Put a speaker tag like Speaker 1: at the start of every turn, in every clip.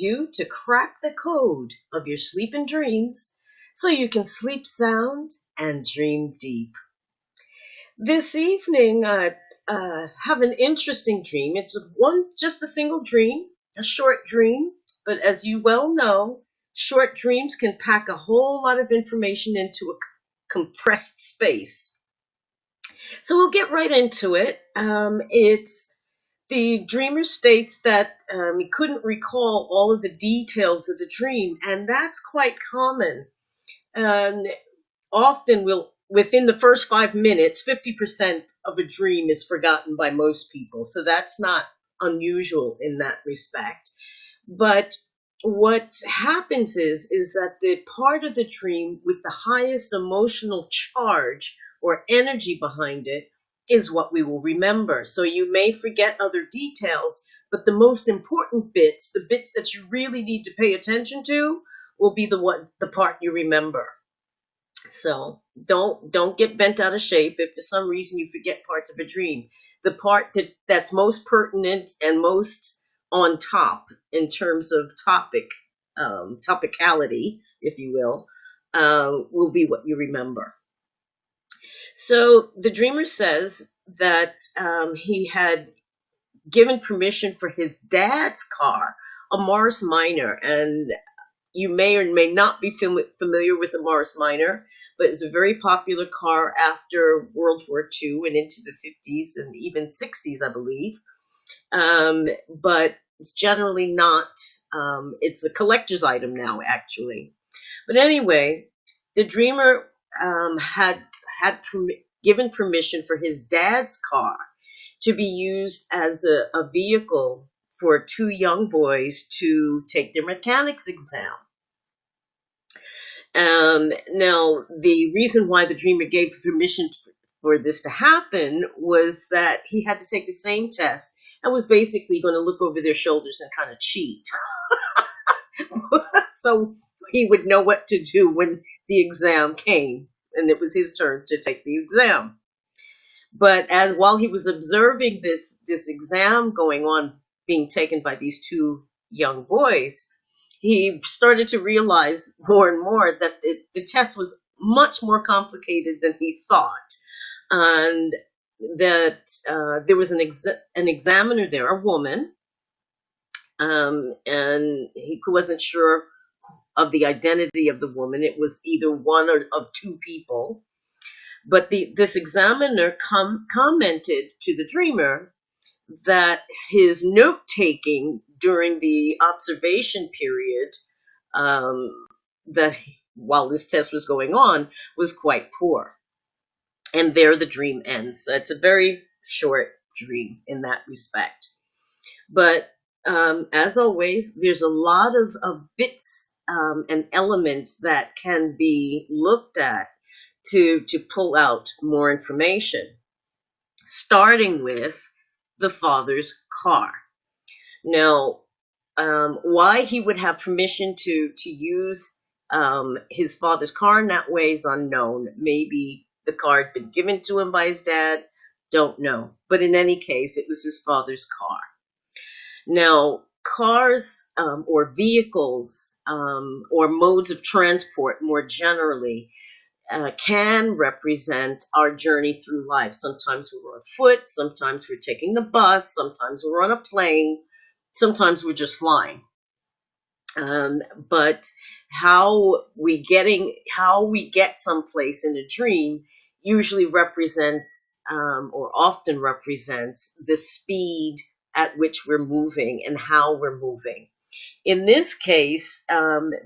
Speaker 1: you to crack the code of your sleep and dreams so you can sleep sound and dream deep. This evening, I have an interesting dream. It's just a single dream, a short dream, but as you well know, short dreams can pack a whole lot of information into a compressed space. So we'll get right into it. It's The dreamer states that he couldn't recall all of the details of the dream, and that's quite common. And often within the first 5 minutes, 50% of a dream is forgotten by most people. So that's not unusual in that respect. But what happens is that the part of the dream with the highest emotional charge or energy behind it is what we will remember. So you may forget other details, but the most important bits, the bits that you really need to pay attention to, will be the part you remember. So don't get bent out of shape if for some reason you forget parts of a dream. The part that's most pertinent and most on top in terms of topicality, if you will be what you remember. So the dreamer says that he had given permission for his dad's car, a Morris Minor, and you may or may not be familiar with the Morris Minor, but it's a very popular car after World War II and into the 50s and even 60s, I believe. But it's generally not, it's a collector's item now, actually. But anyway, the dreamer had given permission for his dad's car to be used as a vehicle for two young boys to take their mechanics exam. Now, the reason why the dreamer gave permission for this to happen was that he had to take the same test and was basically going to look over their shoulders and kind of cheat. So he would know what to do when the exam came, and it was his turn to take the exam. But while he was observing this exam going on, being taken by these two young boys, he started to realize more and more that the test was much more complicated than he thought, and that there was an examiner there, a woman, and he wasn't sure of the identity of the woman. It was either one of two people. But this examiner commented to the dreamer that his note-taking during the observation period, while this test was going on, was quite poor. And there the dream ends. So it's a very short dream in that respect. But as always, there's a lot of bits and elements that can be looked at to pull out more information, starting with the father's car. Now, why he would have permission to use his father's car in that way is unknown. Maybe the car had been given to him by his dad, don't know. But in any case, it was his father's car. Now, cars or vehicles or modes of transport more generally can represent our journey through life. Sometimes we're on foot, sometimes we're taking the bus, sometimes we're on a plane, sometimes we're just flying. But how we get someplace in a dream usually represents or often represents the speed at which we're moving and how we're moving. In this case,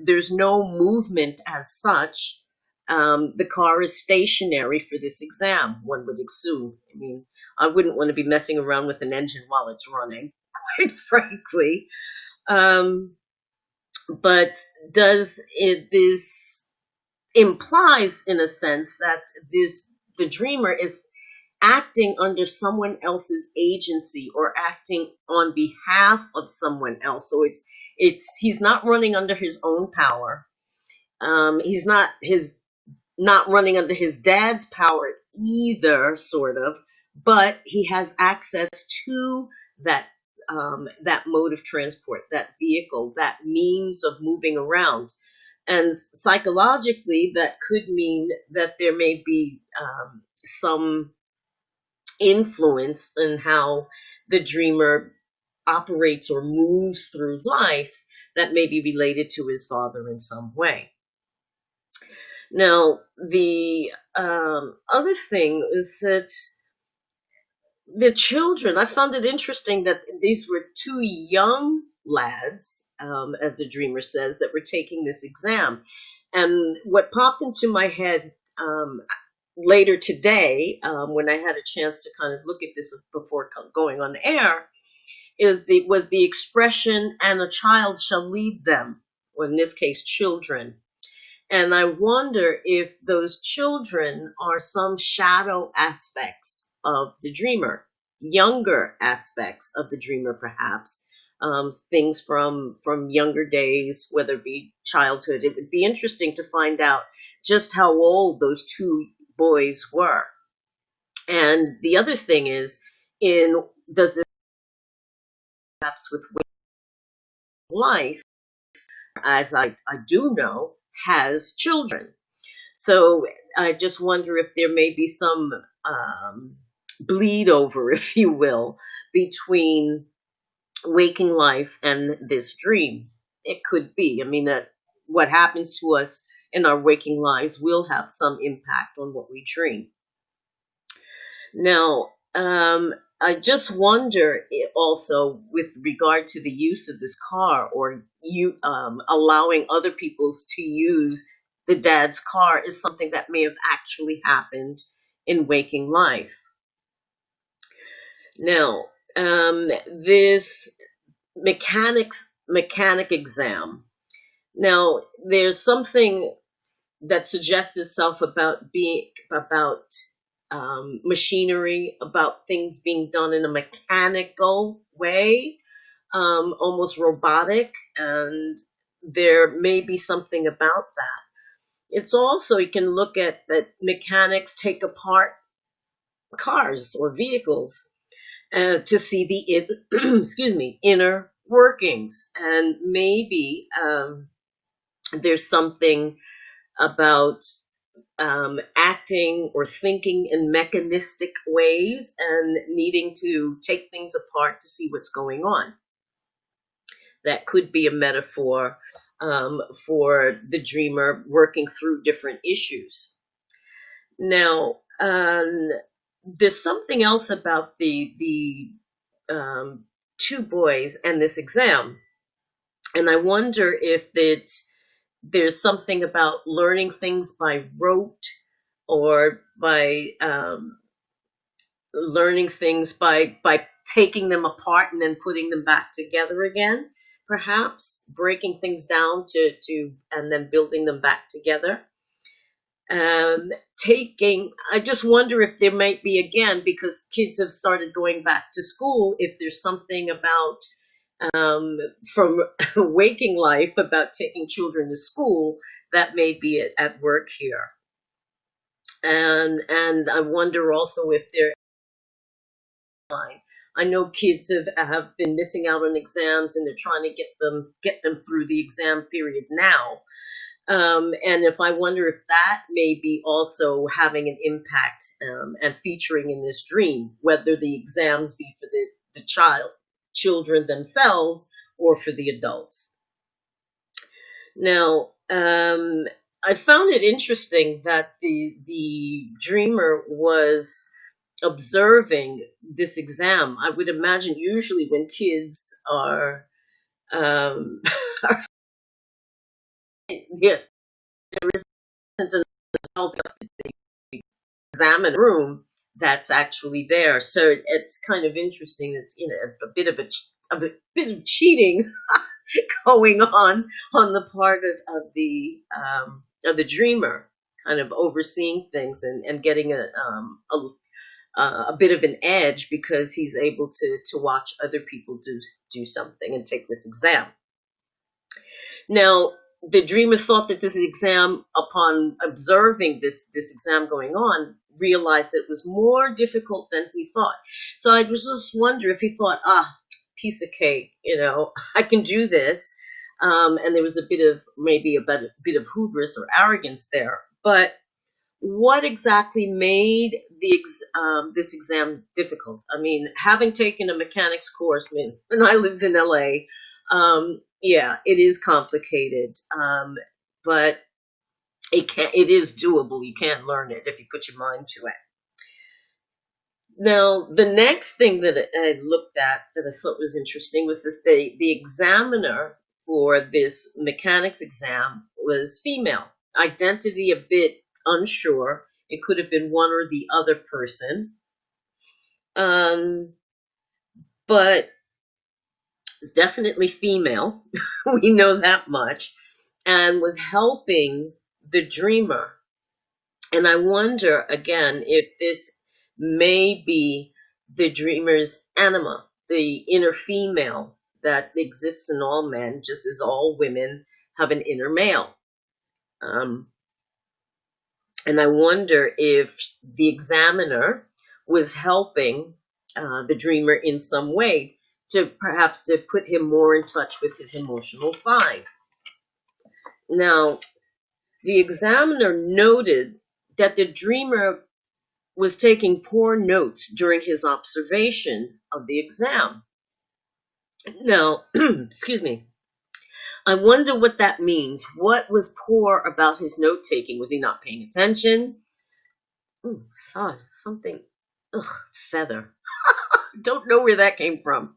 Speaker 1: there's no movement as such. The car is stationary for this exam, one would assume. I mean, I wouldn't want to be messing around with an engine while it's running, quite frankly. But this implies, in a sense, that the dreamer is acting under someone else's agency or acting on behalf of someone else. So he's not running under his own power. He's not running under his dad's power either, sort of, but he has access to that that mode of transport, that vehicle, that means of moving around. And psychologically, that could mean that there may be some influence in how the dreamer operates or moves through life that may be related to his father in some way. Now, the other thing is that the children, I found it interesting that these were two young lads, as the dreamer says, that were taking this exam. And what popped into my head later today, when I had a chance to kind of look at this before going on the air, was the expression, "and a child shall lead them," or in this case, children. And I wonder if those children are some shadow aspects of the dreamer, younger aspects of the dreamer, perhaps. Things from younger days, whether it be childhood. It would be interesting to find out just how old those two boys were. And the other thing is, does this perhaps with life, as I do know, has children. So I just wonder if there may be some bleed over, if you will, between waking life and this dream. It could be. I mean, that what happens to us in our waking lives will have some impact on what we dream. Now, I just wonder also with regard to the use of this car, or you allowing other people to use the dad's car, is something that may have actually happened in waking life. Now, this mechanic exam. Now, there's something that suggests itself about machinery, about things being done in a mechanical way, almost robotic, and there may be something about that. It's also, you can look at that mechanics take apart cars or vehicles to see the excuse me, inner workings, and maybe there's something about acting or thinking in mechanistic ways and needing to take things apart to see what's going on. That could be a metaphor for the dreamer working through different issues. Now, there's something else about the two boys and this exam, and I wonder if there's something about learning things by rote, or by learning things by taking them apart and then putting them back together again, perhaps breaking things down to and then building them back together. I just wonder if there might be, again, because kids have started going back to school, if there's something about from waking life about taking children to school that may be at work here. And I wonder also if they're fine. I know kids have been missing out on exams, and they're trying to get them through the exam period now. And if I wonder if that may be also having an impact and featuring in this dream, whether the exams be for the children themselves or for the adults. Now, I found it interesting that the dreamer was observing this exam. I would imagine usually when kids are yeah, there isn't an adult exam in the room that's actually there. So it's kind of interesting. It's a bit of cheating going on the part of the dreamer, kind of overseeing things and getting a bit of an edge because he's able to watch other people do something and take this exam. Now, the dreamer thought that this exam, upon observing this exam going on, realized that it was more difficult than he thought. So I was just wonder if he thought, piece of cake, I can do this. And there was maybe a bit of hubris or arrogance there. But what exactly made this exam difficult? I mean, having taken a mechanics course when I lived in LA, yeah, it is complicated, but it is doable. You can learn it if you put your mind to it. Now, the next thing that I looked at that I thought was interesting was the examiner for this mechanics exam was female. Identity a bit unsure. It could have been one or the other person. But it's definitely female. We know that much. And was helping the dreamer. And I wonder, again, if this may be the dreamer's anima, the inner female that exists in all men, just as all women have an inner male. And I wonder if the examiner was helping the dreamer in some way to put him more in touch with his emotional side. Now, the examiner noted that the dreamer was taking poor notes during his observation of the exam. Now, excuse me, I wonder what that means. What was poor about his note taking? Was he not paying attention? Ooh, something. Ugh, feather. Don't know where that came from.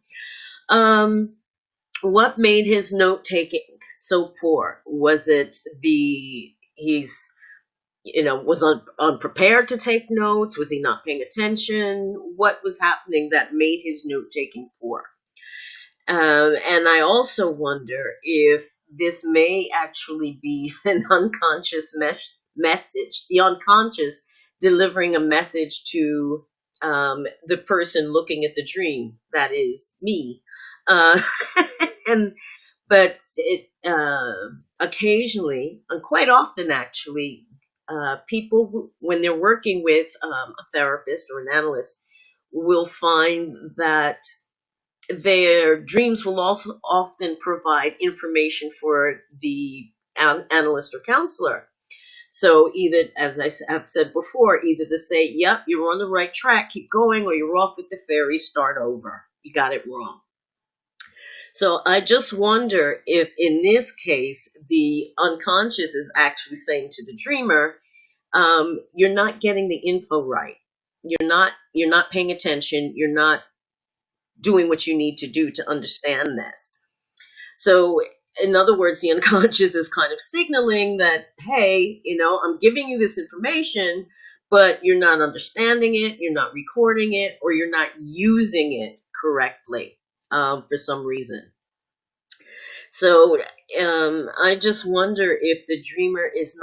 Speaker 1: What made his note taking so poor? Was it was unprepared to take notes? Was he not paying attention? What was happening that made his note taking poor? And I also wonder if this may actually be an unconscious message, the unconscious delivering a message to the person looking at the dream, that is me. But it occasionally, and quite often actually, people, when they're working with a therapist or an analyst, will find that their dreams will also often provide information for the analyst or counselor. So either, as I have said before, either to say, yep, you're on the right track, keep going, or you're off with the fairy, start over. You got it wrong. So I just wonder if in this case, the unconscious is actually saying to the dreamer, you're not getting the info right. You're not paying attention. You're not doing what you need to do to understand this. So in other words, the unconscious is kind of signaling that, hey, I'm giving you this information, but you're not understanding it, you're not recording it, or you're not using it correctly for some reason. So I just wonder if the dreamer is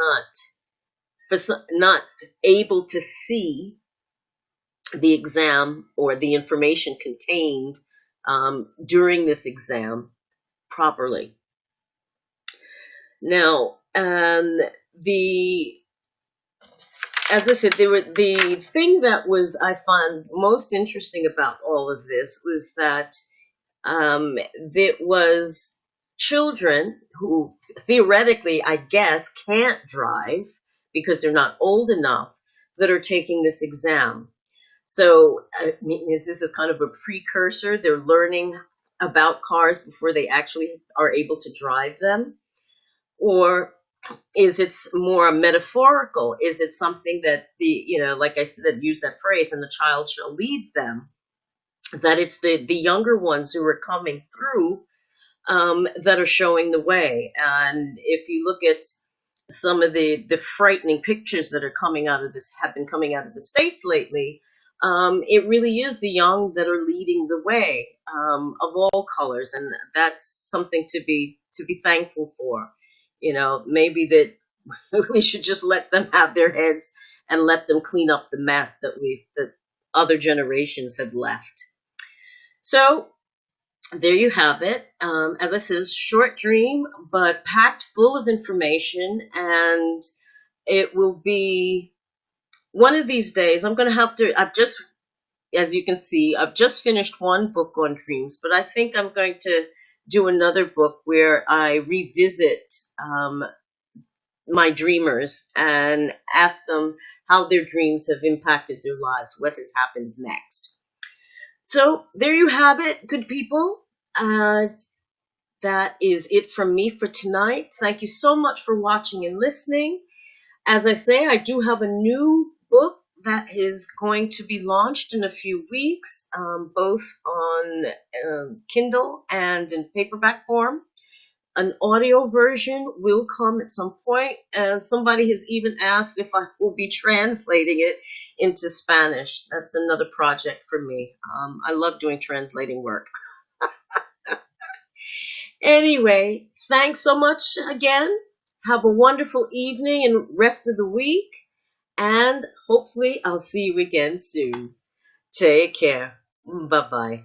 Speaker 1: not able to see the exam or the information contained during this exam properly. Now, as I said, the thing that I found most interesting about all of this was that there was children who theoretically, I guess, can't drive because they're not old enough that are taking this exam. So, I mean, is this a kind of a precursor? They're learning about cars before they actually are able to drive them? Or is it more metaphorical? Is it something that like I said, use that phrase, and the child shall lead them, that it's the younger ones who are coming through that are showing the way? And if you look at some of the frightening pictures that have been coming out of the States lately, it really is the young that are leading the way, of all colors, and that's something to be thankful for. Maybe that we should just let them have their heads and let them clean up the mess that other generations had left. So there you have it. As I said, it's a short dream, but packed full of information, and it will be one of these days. I've just as you can see, I've just finished one book on dreams, but I think I'm going to do another book where I revisit my dreamers and ask them how their dreams have impacted their lives, what has happened next. So there you have it, good people. That is it from me for tonight. Thank you so much for watching and listening. As I say, I do have a new book that is going to be launched in a few weeks, both on Kindle and in paperback form. An audio version will come at some point, and somebody has even asked if I will be translating it into Spanish. That's another project for me. I love doing translating work. Anyway, thanks so much again. Have a wonderful evening and rest of the week, and hopefully I'll see you again soon. Take care. Bye-bye.